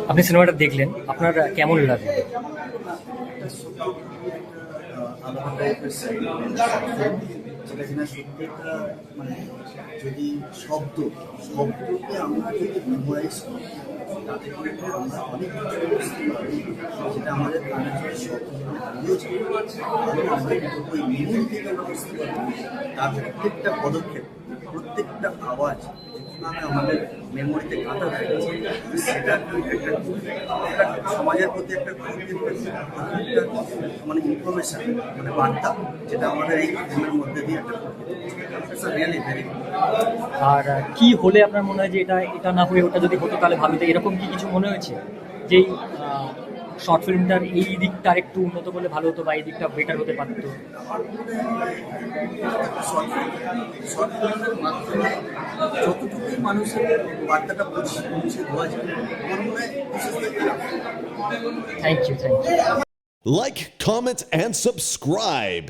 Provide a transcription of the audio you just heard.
আপনি সিনেমাটা দেখলেন, আপনার কেমন লাগলো? আলাদা টাইপের যেটা কিনা সত্যি একটা মানে যদি শব্দকে আমরা যদি মেমোরাইজ করি তাতে করে আমরা অনেক কিছু বুঝতে পারি যেটা আমাদের কানের জন্য শব্দগুলো হারিয়েও যায় এবং আমরা কিন্তু ওই মেমোরি থেকে আমরা বুঝতে পারি তার প্রত্যেকটা পদক্ষেপ প্রত্যেকটা আওয়াজ কীভাবে আমাদের মেমোরিতে কাটা হয়ে গেছে সেটা একটা সমাজের প্রতি একটা মানে ইনফরমেশন মানে বার্তা যেটা আমাদের এই ফিল্মের মধ্যে দিয়ে একটা রিয়েলি ভেরি আর কি হলে আপনার মনে হয় যে এটা এটা না হয়ে ওটা যদি হতো তাহলে ভালো হতো, এরকম কি কিছু মনে হয়েছে যেই শর্ট ফিল্মটার এই দিকটা একটু উন্নত করলে ভালো হতো বা এই দিকটা বেটার হতে পারতো? শর্ট ফিল্মের মাধ্যমে যতটুকুই মানুষের বার্তাটা পৌঁছে দেওয়া যায় আমার মনে হয় thank you. Like, comment, and subscribe.